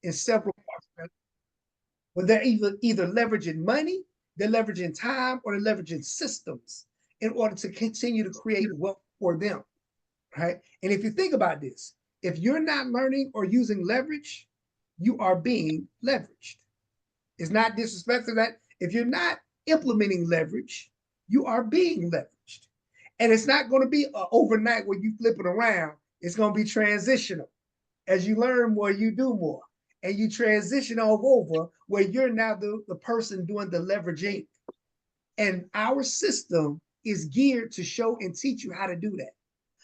in several parts. But they're either leveraging money, they're leveraging time, or they're leveraging systems in order to continue to create wealth for them, right? And if you think about this, if you're not learning or using leverage, you are being leveraged. It's not disrespectful that if you're not implementing leverage, you are being leveraged. And it's not going to be overnight where you flip it around. It's going to be transitional. As you learn more, you do more. And you transition over where you're now the person doing the leveraging. And our system is geared to show and teach you how to do that.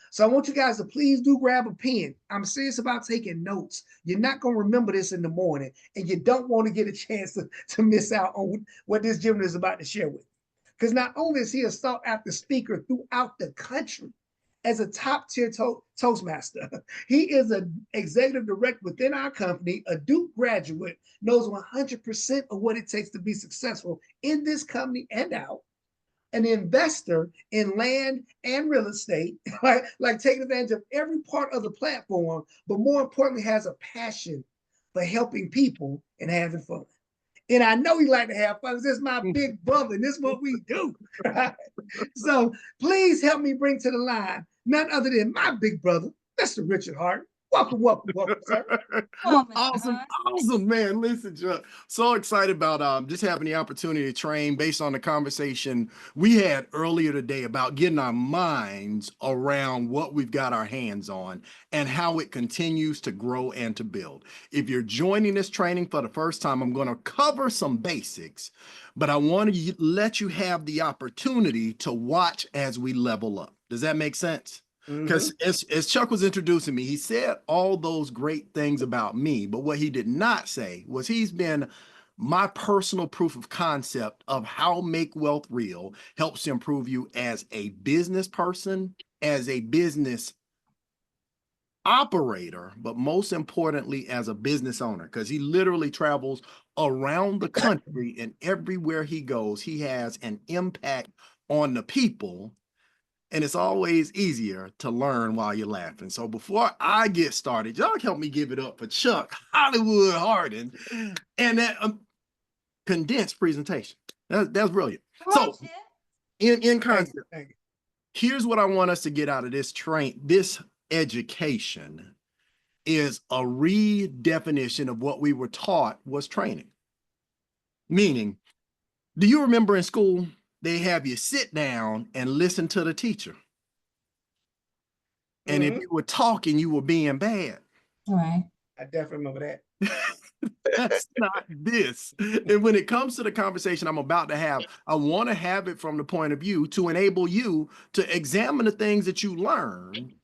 So I want you guys to please do grab a pen. I'm serious about taking notes. You're not going to remember this in the morning, and you don't want to get a chance to miss out on what this gentleman is about to share with you. Because not only is he a sought after speaker throughout the country as a top tier Toastmaster, he is an executive director within our company, a Duke graduate, knows 100% of what it takes to be successful in this company and out, an investor in land and real estate, right? Like taking advantage of every part of the platform, but more importantly, has a passion for helping people and having fun. And I know he like to have fun. This is my big brother, and this is what we do. Right? So please help me bring to the line none other than my big brother, Mr. Richard Hart. Welcome, welcome, welcome, sir. Awesome, awesome, man. Listen, Chuck, so excited about just having the opportunity to train based on the conversation we had earlier today about getting our minds around what we've got our hands on and how it continues to grow and to build. If you're joining this training for the first time, I'm going to cover some basics, but I want to let you have the opportunity to watch as we level up. Does that make sense? Because as Chuck was introducing me, he said all those great things about me, but what he did not say was he's been my personal proof of concept of how Make Wealth Real helps improve you as a business person, as a business operator, but most importantly, as a business owner, because he literally travels around the country, and everywhere he goes, he has an impact on the people. And it's always easier to learn while you're laughing. So before I get started, y'all help me give it up for Chuck Hollywood Harden and that condensed presentation. That's brilliant. So in concept, here's what I want us to get out of this this education is a redefinition of what we were taught was training. Meaning, do you remember in school, they have you sit down and listen to the teacher? And if you were talking, you were being bad. Right. I definitely remember that. That's not this. And when it comes to the conversation I'm about to have, I want to have it from the point of view to enable you to examine the things that you learn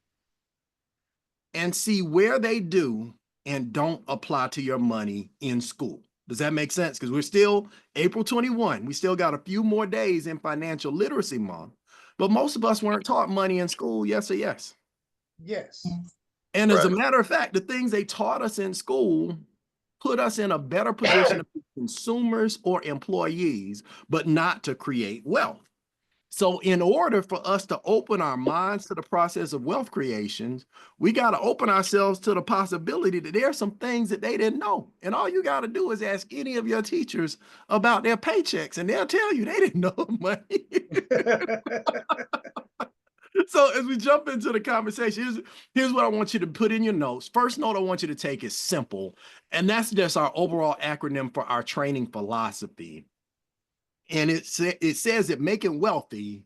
and see where they do and don't apply to your money in school. Does that make sense? Because we're still April 21. We still got a few more days in Financial Literacy Month, but most of us weren't taught money in school, yes or yes? Yes. And as a matter of fact, the things they taught us in school put us in a better position to be consumers or employees, but not to create wealth. So in order for us to open our minds to the process of wealth creation, we got to open ourselves to the possibility that there are some things that they didn't know. And all you got to do is ask any of your teachers about their paychecks, and they'll tell you they didn't know money. So as we jump into the conversation, here's what I want you to put in your notes. First note I want you to take is simple, and that's just our overall acronym for our training philosophy. And it says that making wealthy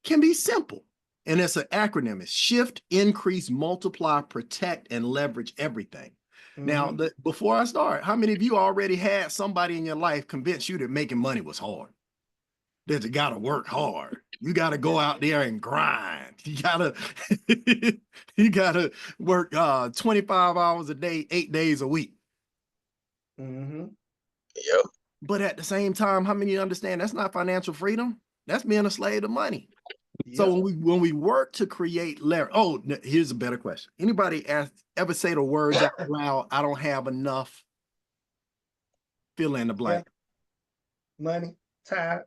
can be simple. And it's an acronym. It's shift, increase, multiply, protect, and leverage everything. Now, before I start, how many of you already had somebody in your life convince you that making money was hard? That you got to work hard. You got to go out there and grind. You got to work 25 hours a day, 8 days a week. Yep. But at the same time, how many understand that's not financial freedom? That's being a slave to money. Yep. So when we work to create leverage, here's a better question. Anybody ever say the words out loud, I don't have enough, fill in the blank. Money, time.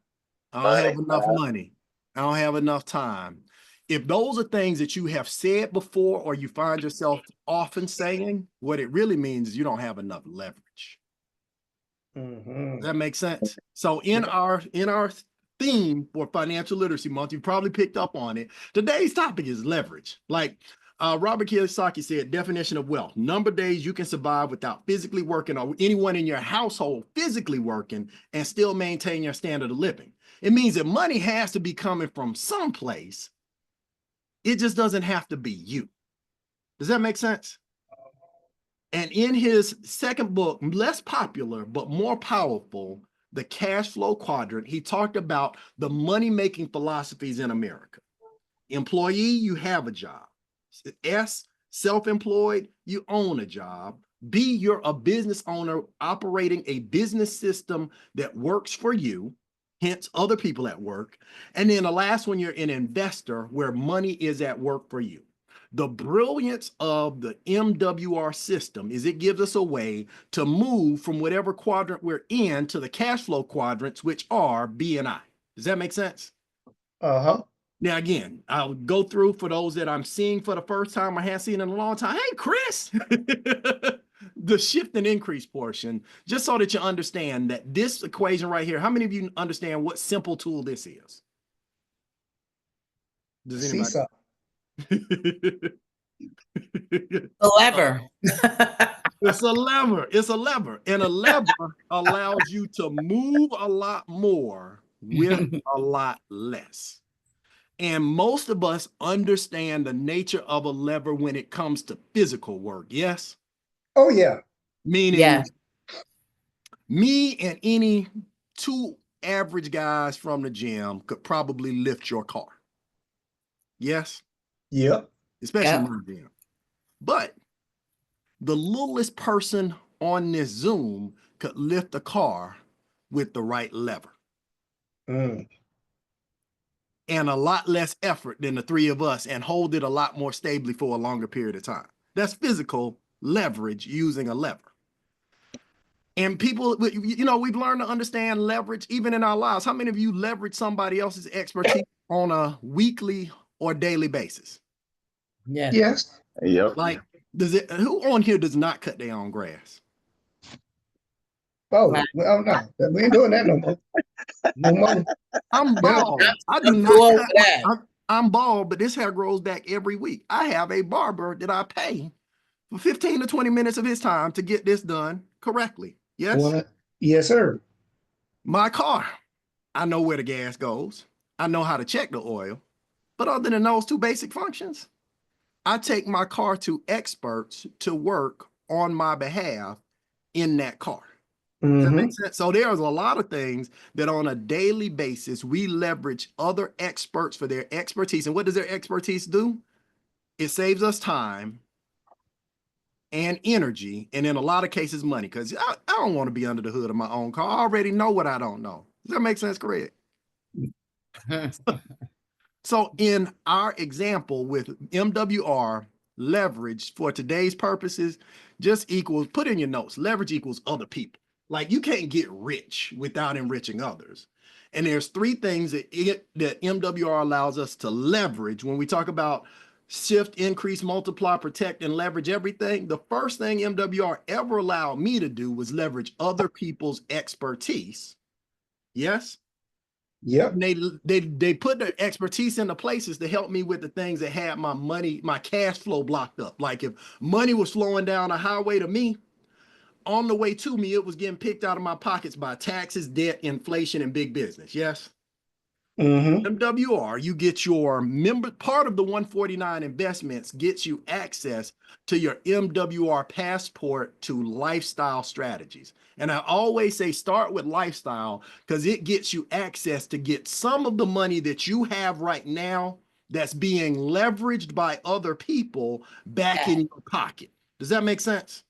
I don't have enough money. I don't have enough time. If those are things that you have said before or you find yourself often saying, what it really means is you don't have enough leverage. Does that make sense? So in our theme for Financial Literacy Month, you probably picked up on it. Today's topic is leverage. Like Robert Kiyosaki said, definition of wealth: number of days you can survive without physically working, or anyone in your household physically working, and still maintain your standard of living. It means that money has to be coming from someplace. It just doesn't have to be you. Does that make sense? And in his second book, less popular but more powerful, The Cash Flow Quadrant, he talked about the money-making philosophies in America. Employee, you have a job. S, self-employed, you own a job. B, you're a business owner operating a business system that works for you, hence other people at work. And then the last one, you're an investor where money is at work for you. The brilliance of the MWR system is it gives us a way to move from whatever quadrant we're in to the cash flow quadrants, which are B and I. Does that make sense? Uh-huh. Now, again, I'll go through for those that I'm seeing for the first time I haven't seen in a long time. Hey, Chris, the shift and increase portion, just so that you understand that this equation right here, how many of you understand what simple tool this is? Does anybody? Seesaw. The lever. It's a lever. It's a lever. And a lever allows you to move a lot more with a lot less. And most of us understand the nature of a lever when it comes to physical work. Yes? Oh, yeah. Meaning Yeah. me and any two average guys from the gym could probably lift your car. Yes? Yep. Especially Yep. my gym. But the littlest person on this Zoom could lift a car with the right lever. Mm. And a lot less effort than the three of us, and hold it a lot more stably for a longer period of time. That's physical leverage using a lever. And people, you know, we've learned to understand leverage even in our lives. How many of you leverage somebody else's expertise on a weekly or daily basis? Yeah. Yes. Yep. Like, who on here does not cut their own grass? Oh, Wow. well, no. We ain't doing that no more. No more. I'm bald. I do I'm not too old cut for that. I'm bald, but this hair grows back every week. I have a barber that I pay for 15 to 20 minutes of his time to get this done correctly. Yes? Yes, sir. My car, I know where the gas goes. I know how to check the oil. But other than those two basic functions, I take my car to experts to work on my behalf in that car. Does that make sense? So there's a lot of things that on a daily basis, we leverage other experts for their expertise. And what does their expertise do? It saves us time and energy, and in a lot of cases, money, because I don't want to be under the hood of my own car. I already know what I don't know. Does that make sense, Craig? So in our example with MWR, leverage for today's purposes just equals, put in your notes, leverage equals other people. Like, you can't get rich without enriching others. And there's three things that MWR allows us to leverage when we talk about shift, increase, multiply, protect, and leverage everything. The first thing MWR ever allowed me to do was leverage other people's expertise. Yes? Yep. They put their expertise into places to help me with the things that had my money, my cash flow blocked up. Like, if money was flowing down a highway to me, on the way to me, it was getting picked out of my pockets by taxes, debt, inflation, and big business. Yes? MWR, you get your member, part of the 149 investments gets you access to your MWR passport to lifestyle strategies. And I always say start with lifestyle because it gets you access to get some of the money that you have right now that's being leveraged by other people back in your pocket. Does that make sense?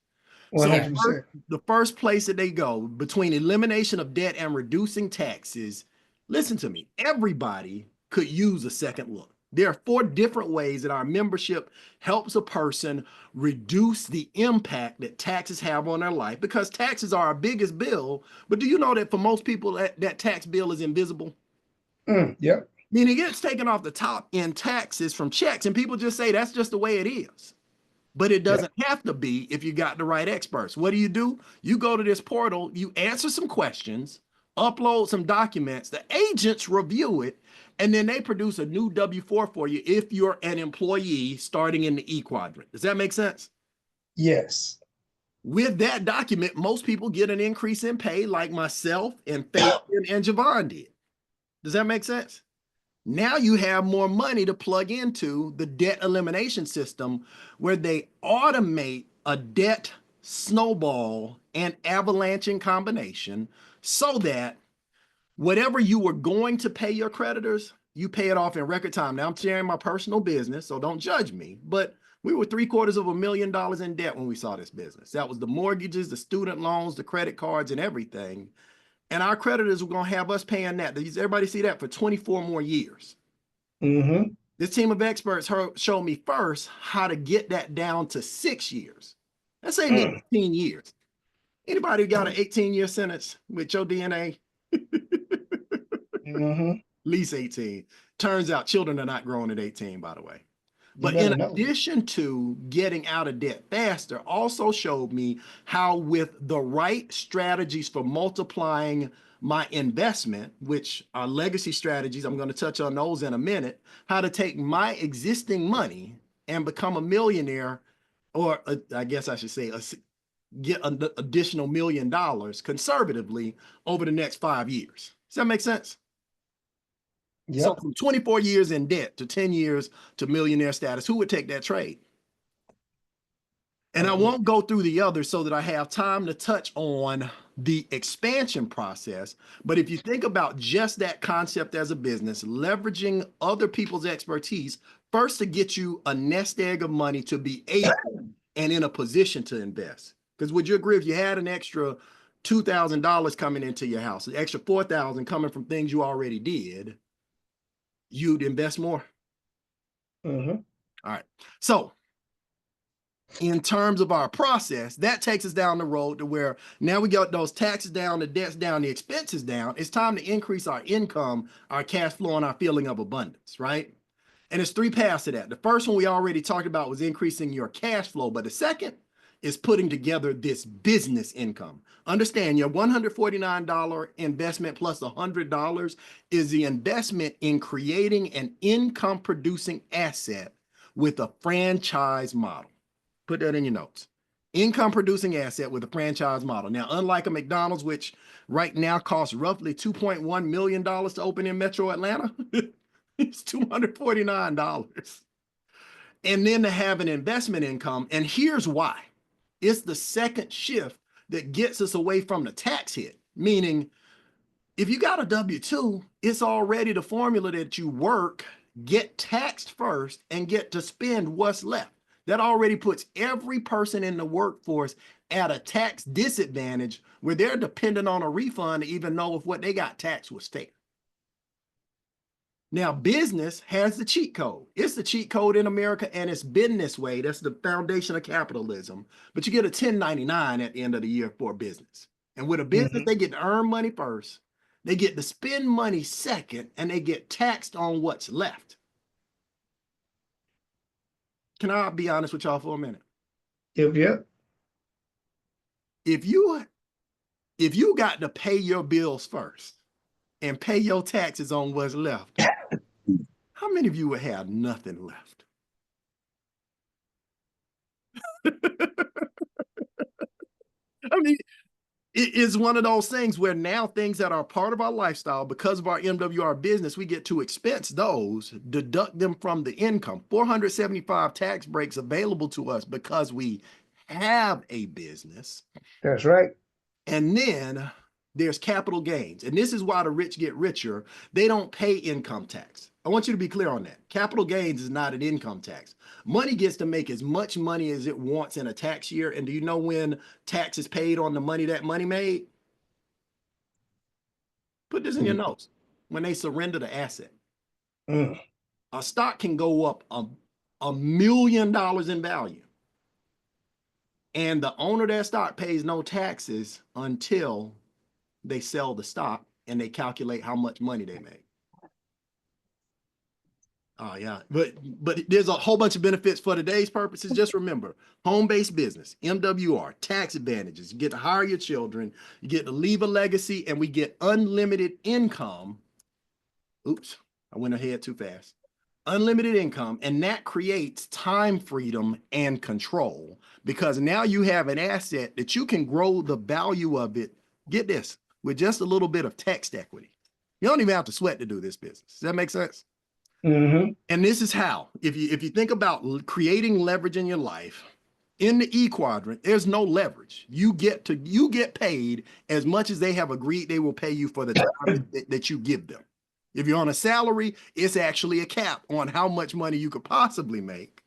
So 100%. the first place that they go between elimination of debt and reducing taxes, listen to me, everybody could use a second look. There are 4 different ways that our membership helps a person reduce the impact that taxes have on their life, because taxes are our biggest bill. But do you know that for most people that tax bill is invisible? Yep. Meaning it gets taken off the top in taxes from checks, and people just say that's just the way it is. But it doesn't have to be if you got the right experts. What do? You go to this portal, you answer some questions, upload some documents, the agents review it, and then they produce a new W-4 for you if you're an employee starting in the E quadrant. Does that make sense? Yes. With that document, most people get an increase in pay, like myself and Fabian and Javon did. Does that make sense? Now you have more money to plug into the debt elimination system where they automate a debt snowball and avalanching combination so that whatever you were going to pay your creditors, you pay it off in record time. Now I'm sharing my personal business, so don't judge me, but we were $750,000 in debt when we saw this business. That was the mortgages, the student loans, the credit cards, and everything. And our creditors were going to have us paying that. Does everybody see that? For 24 more years. Mm-hmm. This team of experts showed me first how to get that down to 6 years. That saved me 18 years. Anybody got an 18-year sentence with your DNA? Mm-hmm. At least 18. Turns out children are not growing at 18, by the way. You But better in know. addition to getting out of debt faster, also showed me how with the right strategies for multiplying my investment, which are legacy strategies, I'm going to touch on those in a minute, how to take my existing money and become a millionaire, or I guess I should say, get an additional $1 million conservatively over the next 5 years. Does that make sense? So Yep. from 24 years in debt to 10 years to millionaire status, who would take that trade? And I won't go through the others so that I have time to touch on the expansion process. But if you think about just that concept as a business, leveraging other people's expertise, first to get you a nest egg of money to be able and in a position to invest. Because would you agree if you had an extra $2,000 coming into your house, an extra $4,000 coming from things you already did, you'd invest more? Mm-hmm. All right. So in terms of our process, that takes us down the road to where now we got those taxes down, the debts down, the expenses down. It's time to increase our income, our cash flow, and our feeling of abundance, right? And there's 3 paths to that. The first one we already talked about was increasing your cash flow, but the second is putting together this business income. Understand your $149 investment plus $100 is the investment in creating an income producing asset with a franchise model. Put that in your notes. Income producing asset with a franchise model. Now, unlike a McDonald's, which right now costs roughly $2.1 million to open in Metro Atlanta, it's $249. And then to have an investment income. And here's why. It's the second shift that gets us away from the tax hit. Meaning, if you got a W-2, it's already the formula that you work, get taxed first, and get to spend what's left. That already puts every person in the workforce at a tax disadvantage where they're dependent on a refund to even know if what they got taxed was fair. Now, business has the cheat code. It's the cheat code in America, and it's been this way. That's the foundation of capitalism. But you get a 1099 at the end of the year for a business. And with a business, they get to earn money first, they get to spend money second, and they get taxed on what's left. Can I be honest with y'all for a minute? Yep. If you got to pay your bills first and pay your taxes on what's left, how many of you would have nothing left? I mean, it is one of those things where now things that are part of our lifestyle, because of our MWR business, we get to expense those, deduct them from the income. 475 tax breaks available to us because we have a business. That's right. And then there's capital gains. And this is why the rich get richer. They don't pay income tax. I want you to be clear on that. Capital gains is not an income tax. Money gets to make as much money as it wants in a tax year. And do you know when tax is paid on the money that money made? Put this in your notes. When they surrender the asset. A stock can go up $1 million in value. And the owner of that stock pays no taxes until they sell the stock and they calculate how much money they make. Oh yeah, but there's a whole bunch of benefits for today's purposes. Just remember, home-based business, MWR, tax advantages. You get to hire your children, you get to leave a legacy, and we get unlimited income. Oops, I went ahead too fast. Unlimited income, and that creates time freedom and control because now you have an asset that you can grow the value of it. Get this, with just a little bit of text equity. You don't even have to sweat to do this business. Does that make sense? Mm-hmm. And this is how, if you think about creating leverage in your life, in the E quadrant, there's no leverage. You get paid as much as they have agreed they will pay you for the time that you give them. If you're on a salary, it's actually a cap on how much money you could possibly make,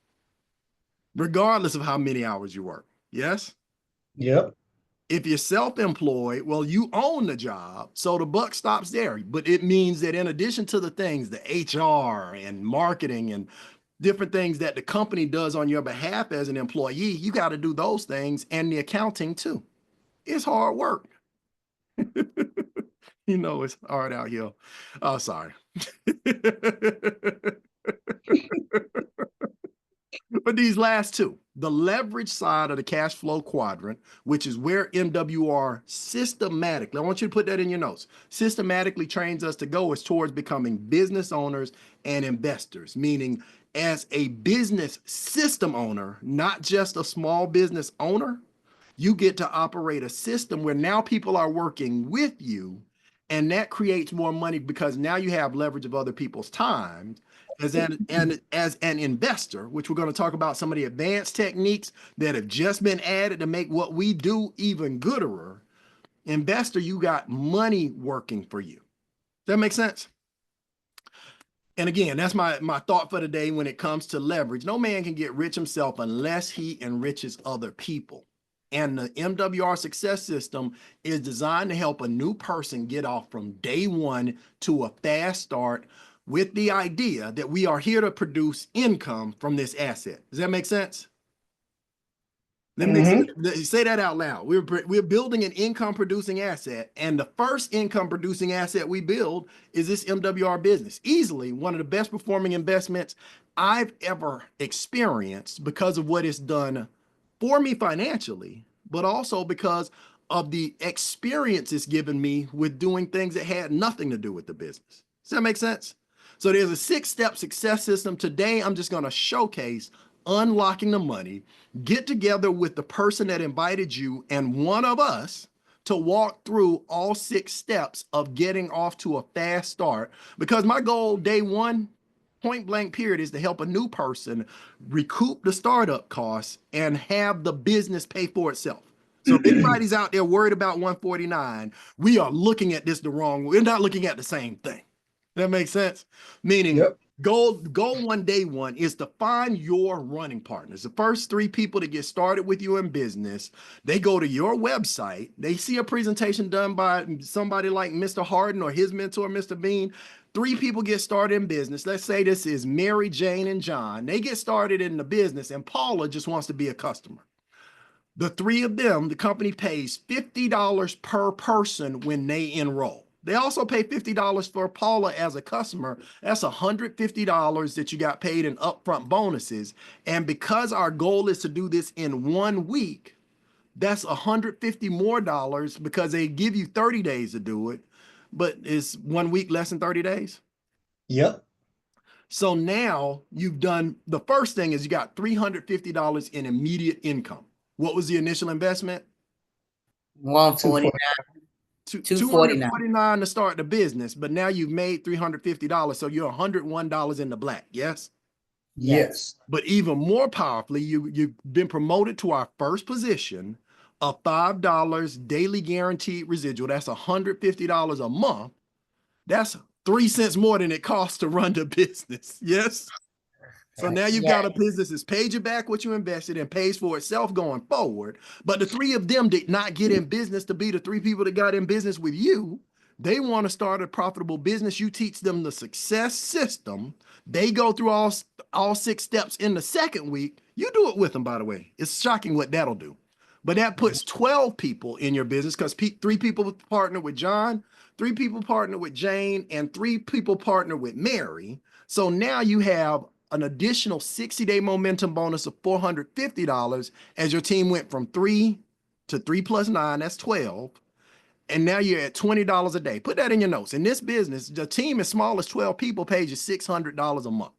regardless of how many hours you work. Yes? Yep. If you're self-employed, well, you own the job, so the buck stops there. But it means that in addition to the things, the HR and marketing and different things that the company does on your behalf as an employee, you got to do those things and the accounting too. It's hard work. You know, it's hard out here. Oh, sorry. But these last two, the leverage side of the cash flow quadrant, which is where MWR systematically, I want you to put that in your notes, systematically trains us to go is towards becoming business owners and investors, meaning as a business system owner, not just a small business owner, you get to operate a system where now people are working with you, and that creates more money because now you have leverage of other people's time. As an investor, which we're going to talk about some of the advanced techniques that have just been added to make what we do even gooder. Investor, you got money working for you. Does that make sense? And again, that's my thought for today when it comes to leverage. No man can get rich himself unless he enriches other people. And the MWR success system is designed to help a new person get off from day one to a fast start with the idea that we are here to produce income from this asset. Does that make sense? Let me say that out loud. We're building an income producing asset, and the first income producing asset we build is this MWR business. Easily one of the best performing investments I've ever experienced because of what it's done for me financially, but also because of the experience it's given me with doing things that had nothing to do with the business. Does that make sense? So there's a 6-step success system. Today, I'm just going to showcase unlocking the money, get together with the person that invited you and one of us to walk through all 6 steps of getting off to a fast start. Because my goal day one, point blank period, is to help a new person recoup the startup costs and have the business pay for itself. So if anybody's out there worried about 149, we are looking at this the wrong way. We're not looking at the same thing. That makes sense? Meaning, Yep. goal one, day one is to find your running partners. The first 3 people to get started with you in business, they go to your website, they see a presentation done by somebody like Mr. Harden or his mentor, Mr. Bean. 3 people get started in business. Let's say this is Mary, Jane, and John. They get started in the business, and Paula just wants to be a customer. The 3 of them, the company pays $50 per person when they enroll. They also pay $50 for Paula as a customer. That's $150 that you got paid in upfront bonuses. And because our goal is to do this in 1 week, that's $150 more because they give you 30 days to do it. But is 1 week less than 30 days? Yep. So now you've done, the first thing is you got $350 in immediate income. What was the initial investment? 149. 249 to start the business, but now you've made $350, so you're $101 in the black. Yes. Yes. But even more powerfully, you've been promoted to our first position of $5 daily guaranteed residual. That's $150 a month. That's 3 cents more than it costs to run the business. Yes. So now you've got a business that's paid you back what you invested and pays for itself going forward. But the 3 of them did not get in business to be the 3 people that got in business with you. They want to start a profitable business. You teach them the success system. They go through all 6 steps in the second week. You do it with them, by the way. It's shocking what that'll do. But that puts 12 people in your business because 3 people partner with John, 3 people partner with Jane, and 3 people partner with Mary. So now you have an additional 60-day momentum bonus of $450 as your team went from 3 to 3 plus 9, that's 12. And now you're at $20 a day. Put that in your notes. In this business, the team as small as 12 people pays you $600 a month.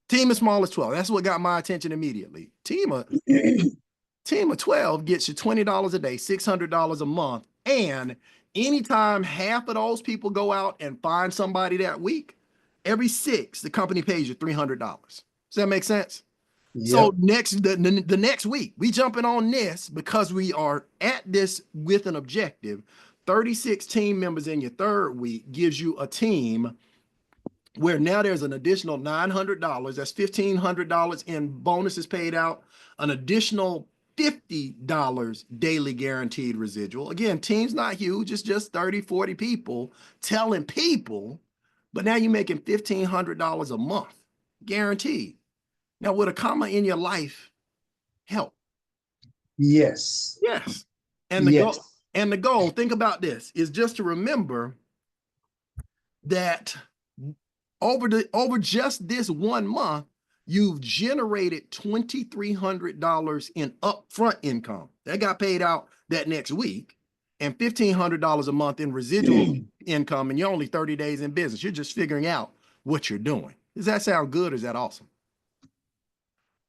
Team as small as 12. That's what got my attention immediately. Team of 12 gets you $20 a day, $600 a month. And anytime half of those people go out and find somebody that week, every 6, the company pays you $300. Does that make sense? So the next week, we jumping on this because we are at this with an objective. 36 team members in your third week gives you a team where now there's an additional $900. That's $1,500 in bonuses paid out, an additional $50 daily guaranteed residual. Again, team's not huge. It's just 30, 40 people telling people, but now you're making $1,500 a month guaranteed. Now, would a comma in your life help? Yes. Yes. And the goal, think about this, is just to remember that over just this 1 month, you've generated $2,300 in upfront income. That got paid out that next week, and $1,500 a month in residual income, and you're only 30 days in business. You're just figuring out what you're doing. Does that sound good or is that awesome?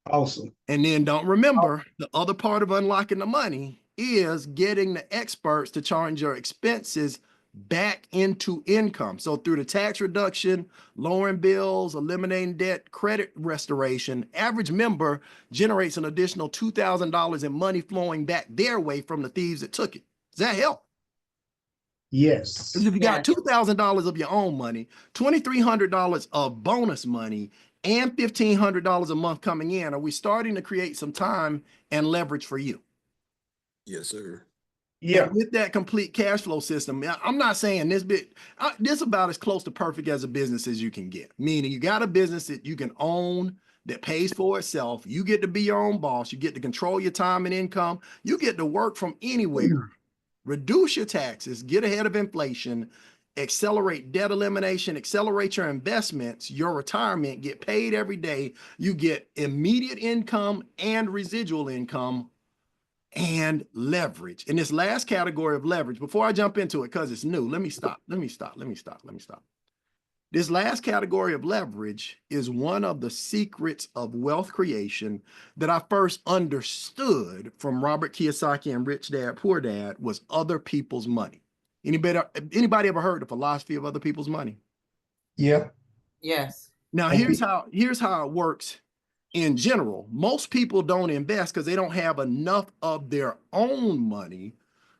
Awesome. And then don't remember, the other part of unlocking the money is getting the experts to charge your expenses back into income. So through the tax reduction, lowering bills, eliminating debt, credit restoration, average member generates an additional $2,000 in money flowing back their way from the thieves that took it. Does that help? Yes. Because if you got $2,000 of your own money, $2,300 of bonus money, and $1,500 a month coming in, are we starting to create some time and leverage for you? Yes, sir. Yeah. And with that complete cash flow system, I'm not saying this is about as close to perfect as a business as you can get. Meaning you got a business that you can own, that pays for itself. You get to be your own boss. You get to control your time and income. You get to work from anywhere. Reduce your taxes, get ahead of inflation, accelerate debt elimination, accelerate your investments, your retirement, get paid every day. You get immediate income and residual income and leverage. In this last category of leverage, before I jump into it, because it's new, let me stop. This last category of leverage is one of the secrets of wealth creation that I first understood from Robert Kiyosaki and Rich Dad, Poor Dad was other people's money. Anybody ever heard the philosophy of other people's money? Yeah. Yes. Now, here's how it works in general. Most people don't invest because they don't have enough of their own money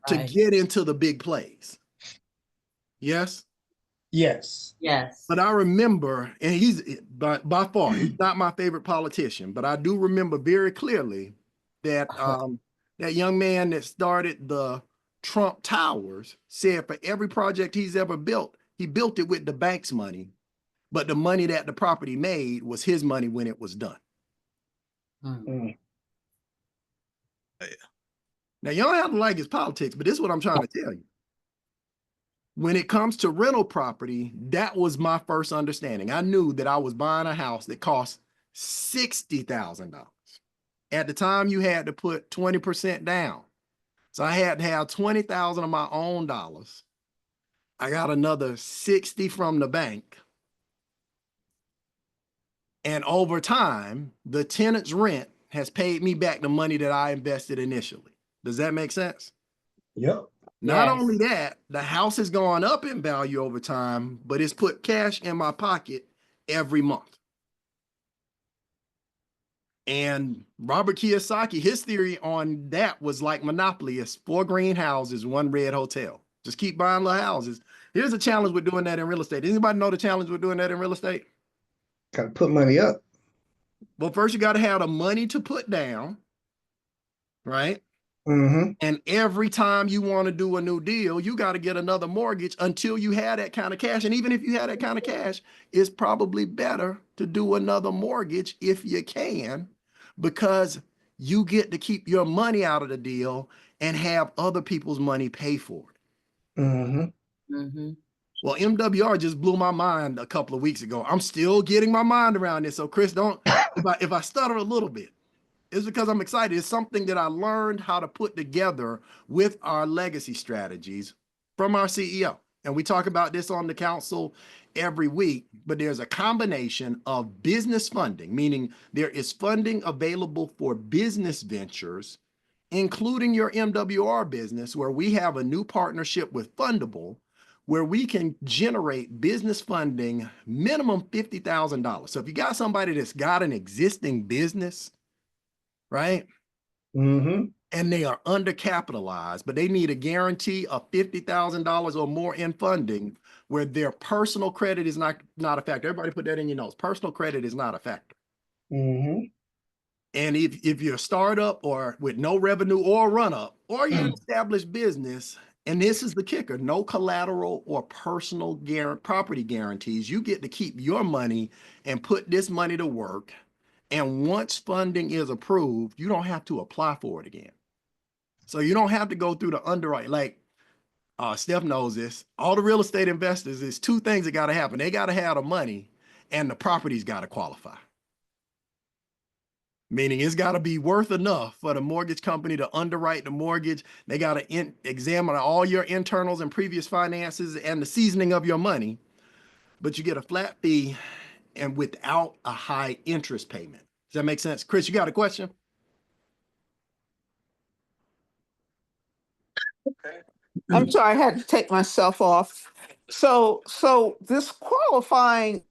to get into the big plays. Yes? Yes. Yes. But I remember, and he's by far, he's not my favorite politician, but I do remember very clearly that that young man that started the Trump Towers said for every project he's ever built, he built it with the bank's money, but the money that the property made was his money when it was done. Now, you don't have to like his politics, but this is what I'm trying to tell you. When it comes to rental property, that was my first understanding. I knew that I was buying a house that cost $60,000. At the time, you had to put 20% down. So I had to have 20,000 of my own dollars. I got another 60 from the bank. And over time, the tenant's rent has paid me back the money that I invested initially. Does that make sense? Yep. Not only that, the house has gone up in value over time, but it's put cash in my pocket every month. And Robert Kiyosaki, his theory on that was like Monopoly. It's 4 green houses, 1 red hotel. Just keep buying little houses. Here's a challenge with doing that in real estate. Anybody know the challenge with doing that in real estate? Got to put money up. Well, first you got to have the money to put down, right? Mm-hmm. And every time you want to do a new deal, you got to get another mortgage until you have that kind of cash. And even if you have that kind of cash, it's probably better to do another mortgage if you can, because you get to keep your money out of the deal and have other people's money pay for it. Mm-hmm. Mm-hmm. Well, MWR just blew my mind a couple of weeks ago. I'm still getting my mind around this. So Chris, don't, if I stutter a little bit, it's because I'm excited. It's something that I learned how to put together with our legacy strategies from our CEO. And we talk about this on the council every week, but there's a combination of business funding, meaning there is funding available for business ventures, including your MWR business, where we have a new partnership with Fundable, where we can generate business funding minimum $50,000. So if you got somebody that's got an existing business, right? Mm-hmm. And they are undercapitalized, but they need a guarantee of $50,000 or more in funding, where their personal credit is not a factor. Everybody put that in your notes. Personal credit is not a factor. Mm-hmm. And if you're a startup or with no revenue or run up, or you're an established business, and this is the kicker, no collateral or personal property guarantees, you get to keep your money and put this money to work. And once funding is approved, you don't have to apply for it again. So you don't have to go through the underwrite. Like Steph knows this. All the real estate investors, is two things that got to happen. They got to have the money, and the property's got to qualify. Meaning it's got to be worth enough for the mortgage company to underwrite the mortgage. They got to examine all your internals and previous finances and the seasoning of your money. But you get a flat fee and without a high interest payment. Does that make sense? Chris, you got a question? I'm sorry, I had to take myself off. So this qualifying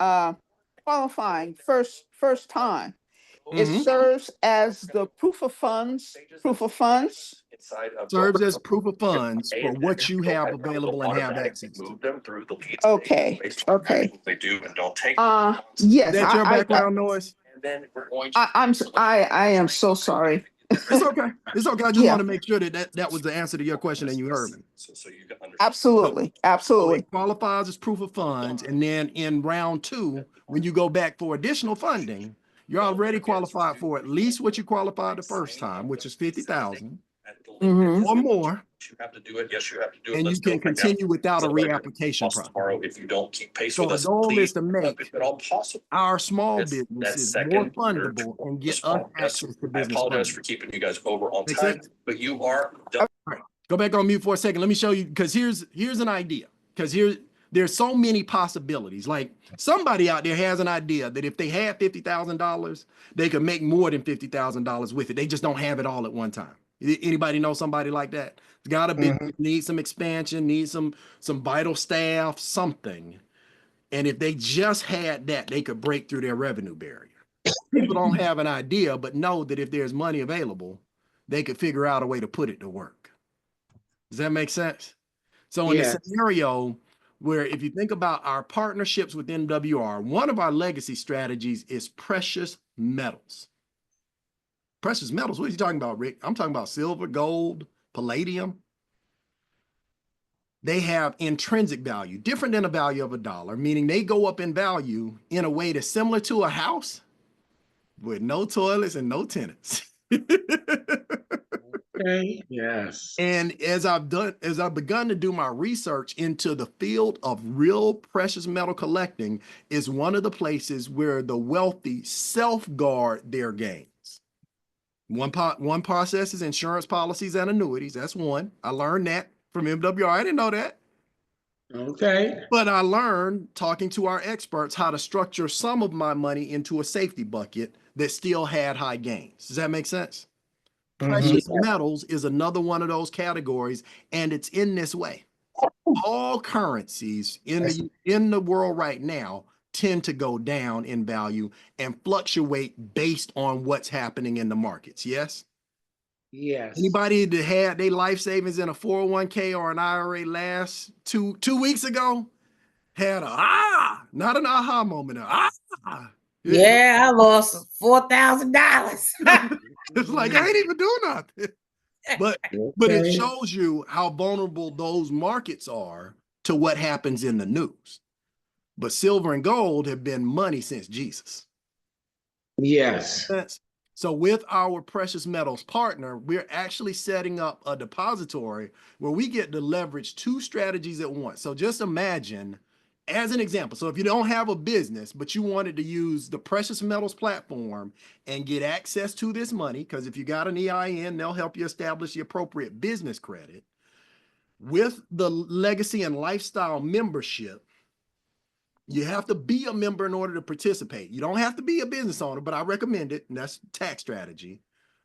first time, it Mhm. serves as the proof of funds. Serves as proof of funds for what you have available and have access to. Okay, okay. Is Yes, that your background noise? I am so sorry. It's okay. It's okay. I just Yeah. want to make sure that was the answer to your question and you heard me. Absolutely, So absolutely. it qualifies as proof of funds. And then in round two, when you go back for additional funding, you're already qualified for at least what you qualified the first time, which is 50,000 Mhm. or more. You have to do it. Yes, you have to do it. And you Let's go can right now. continue without a So later, reapplication plus process. tomorrow, if you don't keep pace So with the us, goal is please, to if make at all possible. our small That businesses more second, third, fundable and this get us fall. Yes, access to I business apologize funding. for keeping you guys over on Make time, sense? but you are done. All right, go back on mute for a second. Let me show you, because here's an idea. Because there's so many possibilities. Like somebody out there has an idea that if they had $50,000, they could make more than $50,000 with it. They just don't have it all at one time. Anybody know somebody like that? It's got a bit, need some expansion, need some vital staff, something. And if they just had that, they could break through their revenue barrier. People don't have an idea, but know that if there's money available, they could figure out a way to put it to work. Does that make sense? So in the Yes. scenario where if you think about our partnerships with MWR, one of our legacy strategies is precious metals. Precious metals, what are you talking about, Rick? I'm talking about silver, gold, palladium. They have intrinsic value, different than the value of a dollar, meaning they go up in value in a way that's similar to a house with no toilets and no tenants. Okay. Yes. And as I've begun to do my research into the field of real precious metal collecting, is one of the places where the wealthy self-guard their gains. One process is insurance policies and annuities. That's one. I learned that from MWR. I didn't know that. Okay. But I learned talking to our experts how to structure some of my money into a safety bucket that still had high gains. Does that make sense? Precious metals is another one of those categories, and it's in this way. All currencies in the world right now tend to go down in value and fluctuate based on what's happening in the markets. Yes? Yes. Anybody that had their life savings in a 401k or an IRA last two weeks ago had not an aha moment. Yeah, I lost $4,000. It's like I ain't even doing nothing. But it Okay. shows you how vulnerable those markets are to what happens in the news. But silver and gold have been money since Jesus. Yes. So with our precious metals partner, we're actually setting up a depository where we get to leverage two strategies at once. So just imagine, as an example, so if you don't have a business, but you wanted to use the precious metals platform and get access to this money, because if you got an EIN, they'll help you establish the appropriate business credit. With the legacy and lifestyle membership, you have to be a member in order to participate. You don't have to be a business owner, but I recommend it, and that's tax strategy.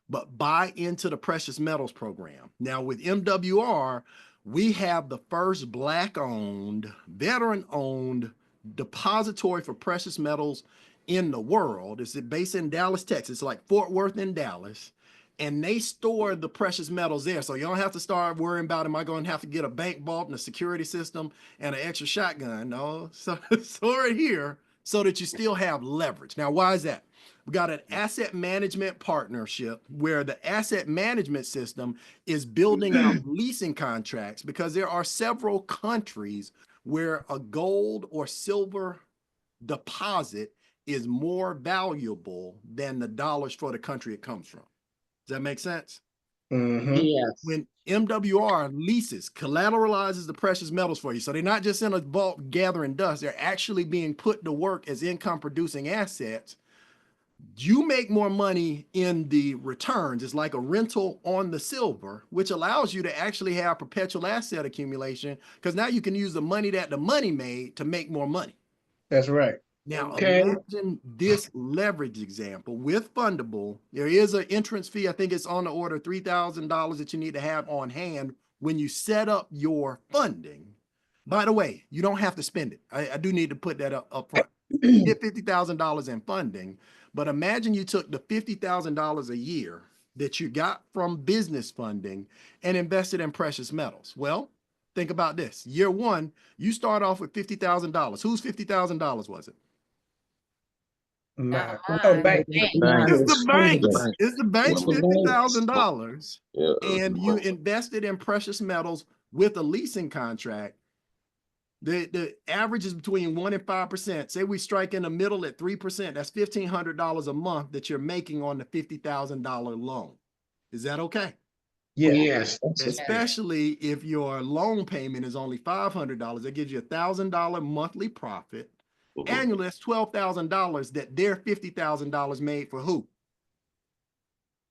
But buy into the precious metals program. Now with MWR, we have the first Black-owned, veteran-owned depository for precious metals in the world. It's based in Dallas, Texas, like Fort Worth in Dallas. And they store the precious metals there. So you don't have to start worrying about, am I going to have to get a bank vault and a security system and an extra shotgun? No, so store it here so that you still have leverage. Now, why is that? We got an asset management partnership where the asset management system is building out leasing contracts, because there are several countries where a gold or silver deposit is more valuable than the dollars for the country it comes from. Does that make sense? Yes. When MWR leases, collateralizes the precious metals for you, so they're not just in a vault gathering dust, they're actually being put to work as income producing assets. You make more money in the returns. It's like a rental on the silver, which allows you to actually have perpetual asset accumulation, because now you can use the money that the money made to make more money. That's right. Now, Okay. imagine this leverage example with Fundable. There is an entrance fee. I think it's on the order of $3,000 that you need to have on hand when you set up your funding. By the way, you don't have to spend it. I do need to put that up front. You get $50,000 in funding, but imagine you took the $50,000 a year that you got from business funding and invested in precious metals. Well, think about this. Year one, you start off with $50,000. Whose $50,000 was it? Mine. Mine. Oh, bank. It's the banks. It's the bank's It's the banks. $50,000, Yeah. and you invested in precious metals with a leasing contract. The average is between 1% and 5%. Say we strike in the middle at 3%. That's $1,500 a month that you're making on the $50,000 loan. Is that okay? Yeah. Yes. Especially if your loan payment is only $500, that gives you $1,000 monthly profit. Annually, that's $12,000 that their $50,000 made for who?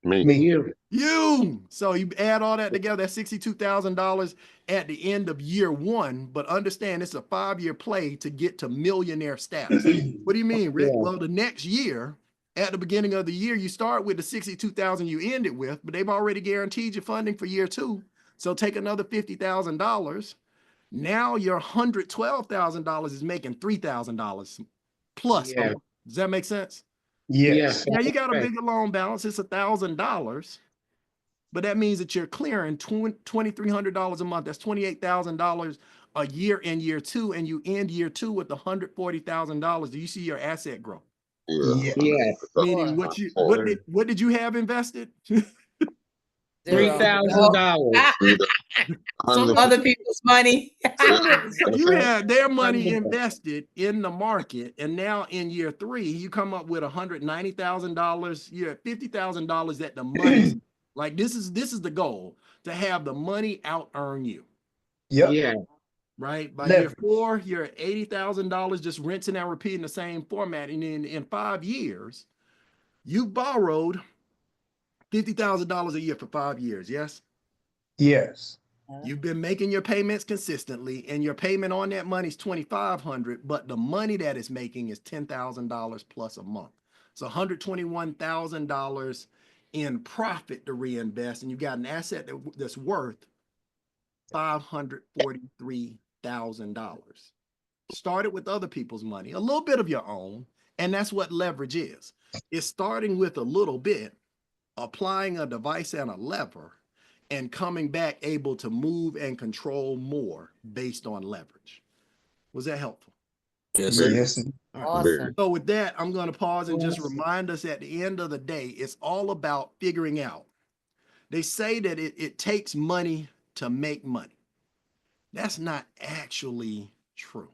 Me. You. You. So you add all that together, that's $62,000 at the end of year one. But understand, it's a 5-year play to get to millionaire status. What do you mean, Rick? Yeah. Well, the next year, at the beginning of the year, you start with the $62,000 you ended with, but they've already guaranteed you funding for year two. So take another $50,000. Now your $112,000 is making $3,000 plus. Yeah. Does that make sense? Yes. Now you got a Right. bigger loan balance. It's $1,000, but that means that you're clearing $2,300 a month. That's $28,000 a year in year two, and you end year two with $140,000. Do you see your asset growth? Yeah. Yeah. Meaning, what did you have invested? $3,000. Some other people's money. So you had their money invested in the market, and now in year three, you come up with $190,000. You're at $50,000 at the money. Like this is the goal, to have the money out earn you. Yep. Yeah. Right? By Leverage. year four, you're at $80,000 just rinsing and repeating the same format. And in 5 years, you borrowed $50,000 a year for 5 years. Yes. Yes. You've been making your payments consistently, and your payment on that money is $2,500, but the money that it's making is $10,000 plus a month. So $121,000 in profit to reinvest, and you got an asset that's worth $543,000. Started with other people's money, a little bit of your own, and that's what leverage is. It's starting with a little bit, applying a device and a lever, and coming back able to move and control more based on leverage. Was that helpful? Yes, sir. Yes. All right. Awesome. So with that, I'm going to pause and just remind us at the end of the day, it's all about figuring out. They say that it takes money to make money. That's not actually true.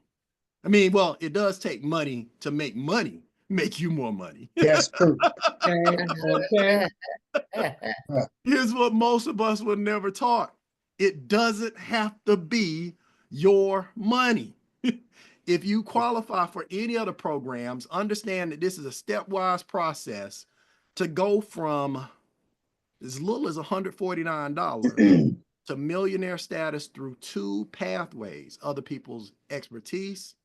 I mean, well, it does take money to make money, make you more money. That's true. Okay. Here's what most of us were never taught. It doesn't have to be your money. If you qualify for any other programs, understand that this is a stepwise process to go from as little as $149 to millionaire status through two pathways: other people's expertise,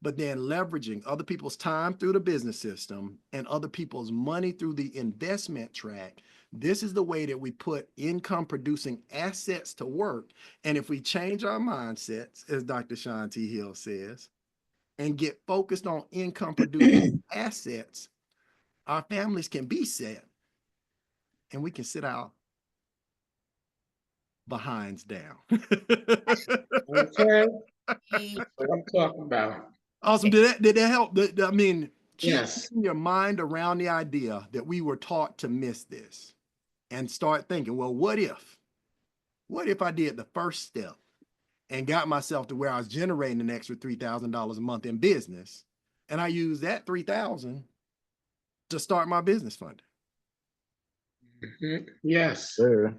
but then leveraging other people's time through the business system and other people's money through the investment track. This is the way that we put income producing assets to work. And if we change our mindsets, as Dr. Sean T. Hill says, and get focused on income producing assets, our families can be set and we can sit our behinds down. Okay. What I'm talking about. Awesome. Did that help? I mean, keep Yes. your mind around the idea that we were taught to miss this and start thinking, well, what if I did the first step and got myself to where I was generating an extra $3,000 a month in business, and I use that $3,000 to start my business fund. Yes. Sir.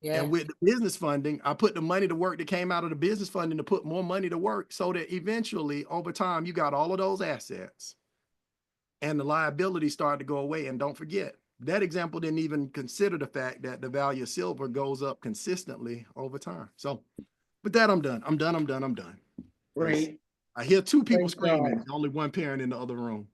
And with the business funding, I put the money to work that came out of the business funding to put more money to work, so that eventually over time, you got all of those assets and the liability started to go away. And don't forget, that example didn't even consider the fact that the value of silver goes up consistently over time. So with that, I'm done. I'm done. Great. I hear two people Great screaming, job. only one parent in the other room.